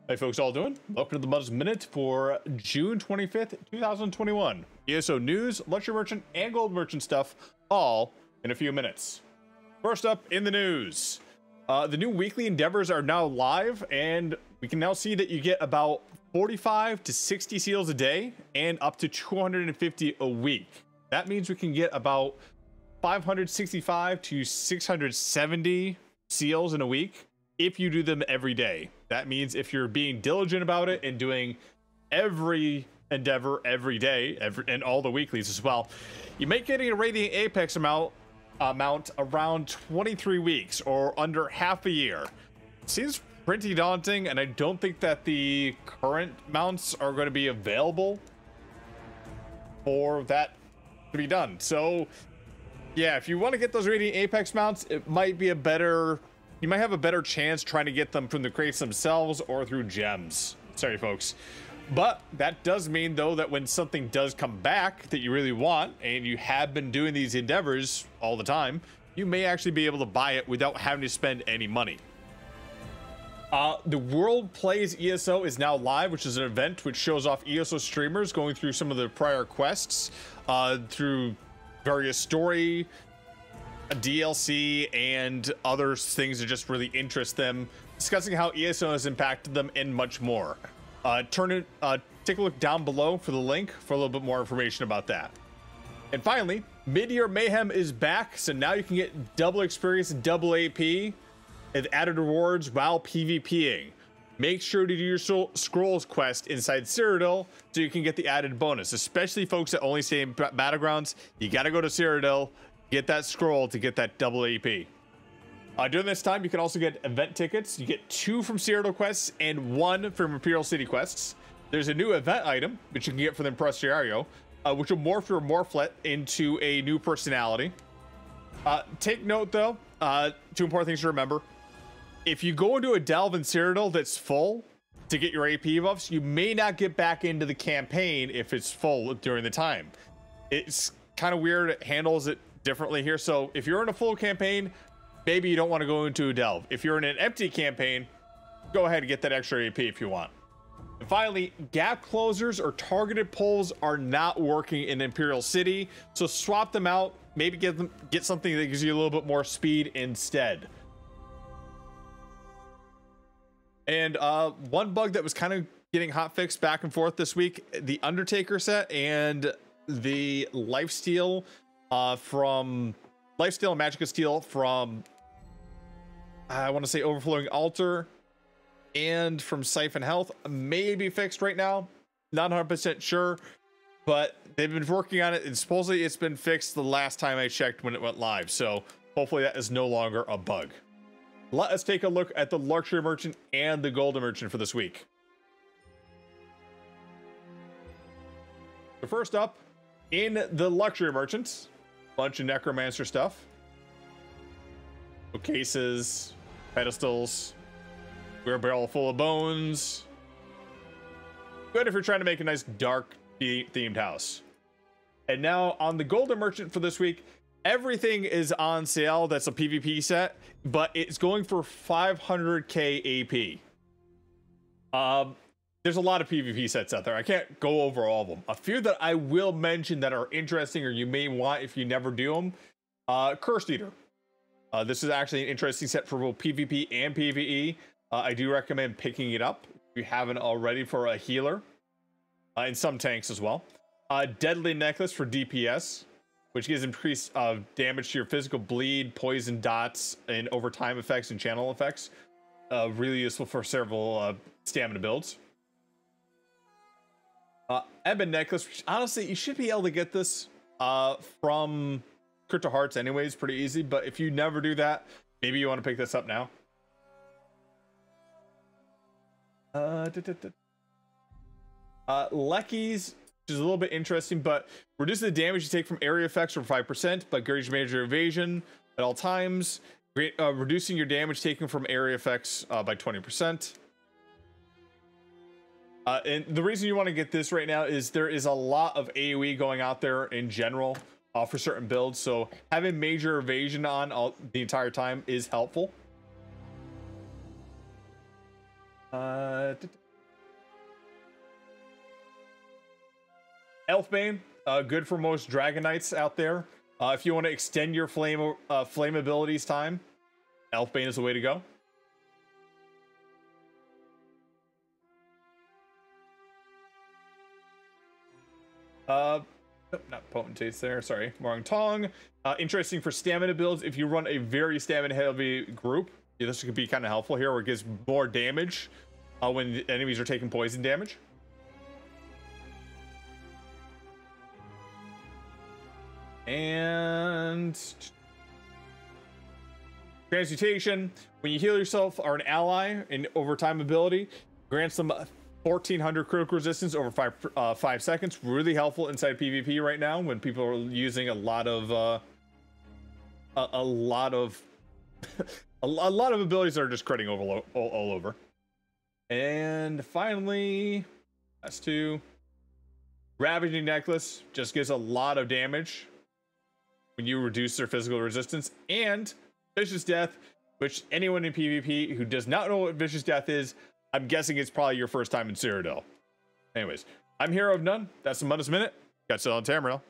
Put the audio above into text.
Hey folks, all doing? Welcome to the Mundus Minute for June 25th, 2021. ESO news, luxury merchant, and gold merchant stuff, all in a few minutes. First up in the news, the new weekly endeavors are now live, and we can now see that you get about 45 to 60 seals a day and up to 250 a week. That means we can get about 565 to 670 seals in a week if you do them every day. That means if you're being diligent about it and doing every endeavor every day, and all the weeklies as well, you may get a Radiant Apex amount around 23 weeks or under half a year. Seems pretty daunting, and I don't think that the current mounts are going to be available for that to be done. So yeah, if you want to get those Radiant Apex mounts, it might be you might have a better chance trying to get them from the crates themselves or through gems. Sorry folks, but that does mean though that when something does come back that you really want and you have been doing these endeavors all the time, you may actually be able to buy it without having to spend any money. The World Plays ESO is now live, which is an event which shows off ESO streamers going through some of the prior quests through various story, DLC, and other things that just really interest them, discussing how ESO has impacted them and much more. Take a look down below for the link for a little bit more information about that. And finally, Midyear Mayhem is back, so now you can get double experience and double AP and added rewards while PvPing. Make sure to do your scrolls quest inside Cyrodiil so you can get the added bonus, especially folks that only stay in battlegrounds. You got to go to Cyrodiil, get that scroll to get that double AP. During this time, you can also get event tickets. You get 2 from Cyrodiil quests and 1 from Imperial City quests. There's a new event item which you can get from the Impresario, which will morph your Morphlet into a new personality. Take note though, 2 important things to remember. If you go into a delve in Cyrodiil that's full to get your AP buffs, you may not get back into the campaign if it's full during the time. It's kind of weird. It handles it differently here. So if you're in a full campaign, maybe you don't want to go into a delve. If you're in an empty campaign, go ahead and get that extra AP if you want. And finally, gap closers or targeted pulls are not working in Imperial City, so swap them out. Maybe get something that gives you a little bit more speed instead. And one bug that was kind of getting hotfixed back and forth this week, the Undertaker set and the Lifesteal and Magica Steel from I want to say Overflowing Altar and from Siphon Health may be fixed right now. Not 100% sure, but they've been working on it, and supposedly it's been fixed the last time I checked when it went live. So hopefully that is no longer a bug. Let us take a look at the luxury merchant and the golden merchant for this week. So first up, in the luxury merchants, bunch of necromancer stuff. Cases, pedestals, wear a barrel full of bones. Good if you're trying to make a nice dark themed house. And now on the golden merchant for this week, everything is on sale. That's a PvP set, but it's going for 500k AP. There's a lot of PvP sets out there. I can't go over all of them. A few that I will mention that are interesting or you may want if you never do them. Cursed Eater. This is actually an interesting set for both PvP and PvE. I do recommend picking it up if you haven't already for a healer. And some tanks as well. Deadly Necklace for DPS, which gives increased damage to your physical bleed, poison dots, and overtime effects and channel effects. Really useful for several stamina builds. Ebon Necklace, which honestly, you should be able to get this from Crypto Hearts anyways, pretty easy. But if you never do that, maybe you want to pick this up now. Leckies, which is a little bit interesting, but reduce the damage you take from area effects for 5%, but gauge major evasion at all times. Reducing your damage taken from area effects by 20%. And the reason you want to get this right now is there is a lot of AoE going out there in general for certain builds, so having major evasion on the entire time is helpful. Elfbane, good for most Dragon Knights out there. If you want to extend your flame abilities time, Elfbane is the way to go. Nope, not potentates there. Sorry, Wrong Tong. Interesting for stamina builds. If you run a very stamina heavy group, this could be kind of helpful here, where it gives more damage when the enemies are taking poison damage. And transmutation. When you heal yourself or an ally, an overtime ability grants them 1400 critical resistance over 5 seconds. Really helpful inside PvP right now when people are using a lot of a lot of abilities that are just critting all over. And finally, last two. Ravaging Necklace just gives a lot of damage when you reduce their physical resistance. And Vicious Death, which anyone in PvP who does not know what Vicious Death is, I'm guessing it's probably your first time in Cyrodiil. Anyways, I'm Hero of None. That's the Mundus Minute. Catch you on Tamriel.